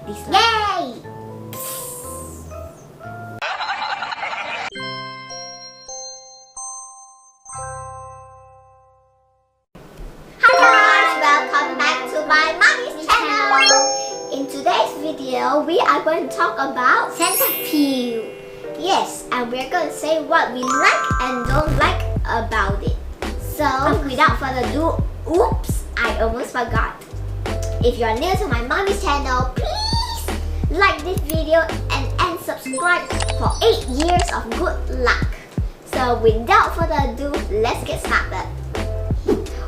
dislike. Yay! Hi guys, welcome back to my mommy's channel. In today's video, we are going to talk about Cetaphil. Yes, and we're going to say what we like and don't like about it. So, without further ado, oops, I almost forgot. If you're new to my mommy's channel, please like this video and subscribe for 8 years of good luck. So, without further ado, let's get started.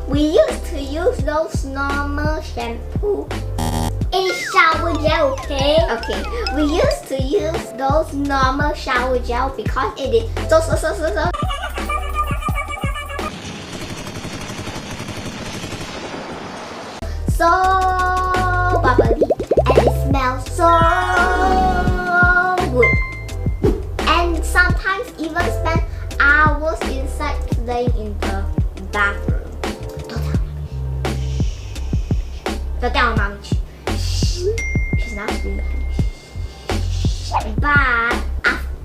We used to use those normal shampoo. It's shower gel, okay? Okay, we used to use those normal shower gel because it is so bubbly and it smells so good. And sometimes even spend hours inside playing in the bathroom. Don't tell mommy. She's not sleeping. But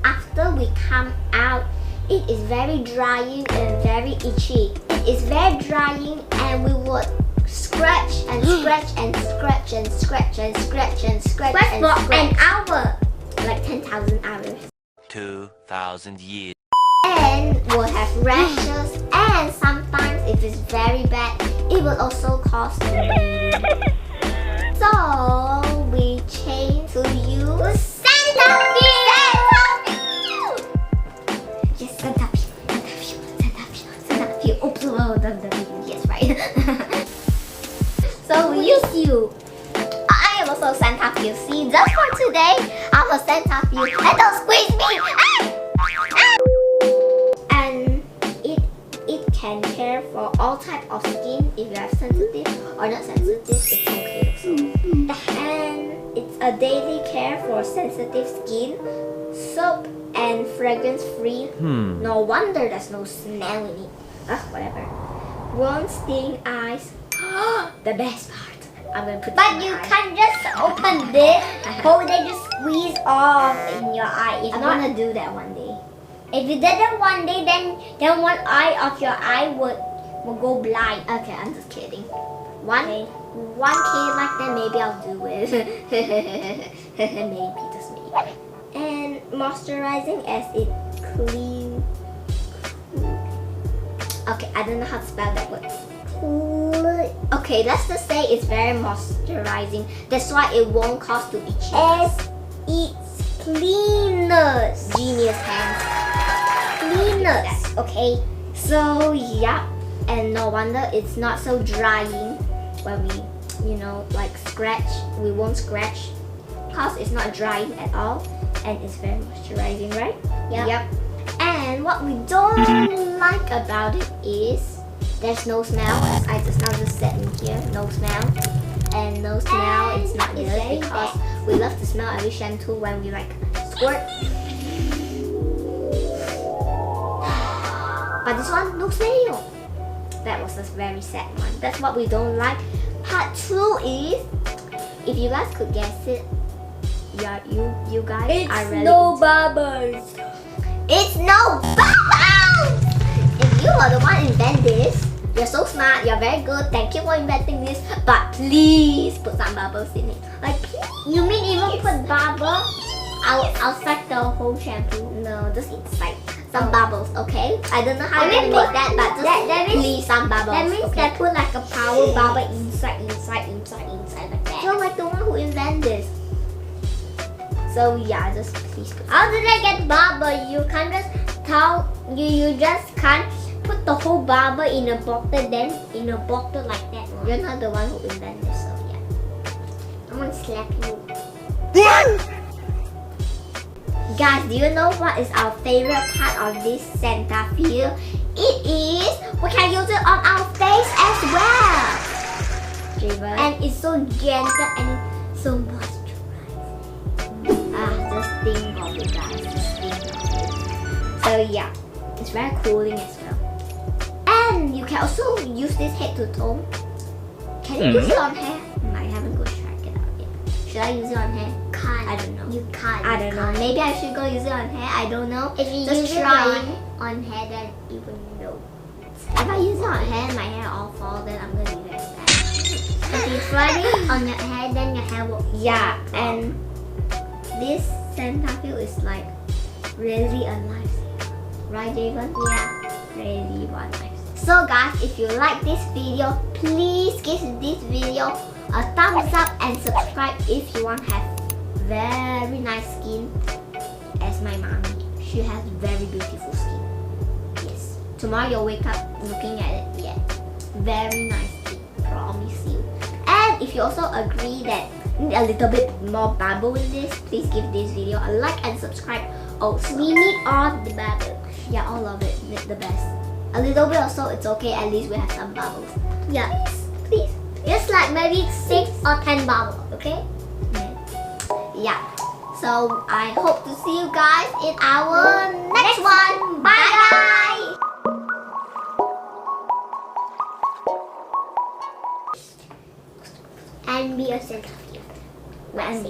after we come out, it is very drying and very itchy. It is very drying and we would scratch and scratch and scratch and scratch and scratch and scratch and scratch for an hour. Like 10,000 hours. 2,000 years. And we'll have rashes and sometimes if it's very bad, it will also cause bleeding. So we change to use Cetaphil! Yes, Cetaphil. Oops, oh, yes, right. So we use you. I am also Cetaphil. See, just for today, I'm a Cetaphil. And don't squeeze me! And it can care for all types of skin. If you are sensitive or not sensitive, it's okay also. And it's a daily care for sensitive skin, soap and fragrance free. No wonder there's no smell in it. Whatever. Won't sting eyes. The best part. I'm gonna put. But you can't just open this. Hold it, just squeeze off in your eye. I'm gonna do that one day. If you did it one day, then one eye of your eye will go blind. Okay, I'm just kidding. One case like that, maybe I'll do it. Maybe, just maybe. And moisturizing as it clean. Okay, I don't know how to spell that word. Okay, let's just say it's very moisturizing. That's why it won't cause to itchy. As it's cleaners. Genius hands. Cleaners. Okay. So yeah, and no wonder it's not so drying when we, like scratch. We won't scratch because it's not drying at all, and it's very moisturizing, right? Yep. And what we don't like about it is there's no smell, as I just said in here. No smell. And no smell, it's not good because we love to smell every shampoo when we like squirt. But this one, no smell. That was a very sad one. That's what we don't like. Part 2 is, if you guys could guess it, you guys are really no bubbles. It's no bubbles! If you are the one who invented this, you're so smart, you're very good, thank you for inventing this, but please put some bubbles in it. Like, please. You mean even put bubbles outside the whole shampoo? No, just inside. Some bubbles, okay? I don't know how to make that, but just please some bubbles. That means okay? they put like a power bubble inside like that. You're like the one who invented this. So yeah, just please put. How did I get bubble? You can't just you just can't put the whole bubble in a bottle, then in a bottle like that. You're not the one who invented this, so yeah. I'm gonna slap you. Guys, do you know what is our favorite part of this Cetaphil? It is we can use it on our face as well. And it's so gentle and so moisturizing. Just think of it, guys. Just think of it. So yeah, it's very cooling as well. And you can also use this head to toe. Can you use it on hair? I haven't go check it out yet. Should I use it on hair? Can't. I don't know. You can't. I don't know. Maybe I should go use it on hair. I don't know. If you Just use it trying. on hair, then you will know. If I use it on hair and my hair all fall, then I'm gonna be very sad. If you try it on your hair, then your hair will. Yeah, and this Cetaphil is like really a lifesaver. Right, Grafen? Yeah. Really one lifesaver. So guys, if you like this video, please give this video a thumbs up and subscribe if you want to have very nice skin as my mommy. She has very beautiful skin. Yes. Tomorrow you'll wake up looking at it. Yeah. Very nice skin. Promise you. And if you also agree that need a little bit more bubble in this, please give this video a like and subscribe also. We need all the bubbles. Yeah, all of it. The best. A little bit or so, it's okay. At least we have some bubbles. Yeah. Please. Just like maybe 6 or 10 bubbles, okay? Yeah. So I hope to see you guys in our next one. Bye guys. And be a Cetaphil. And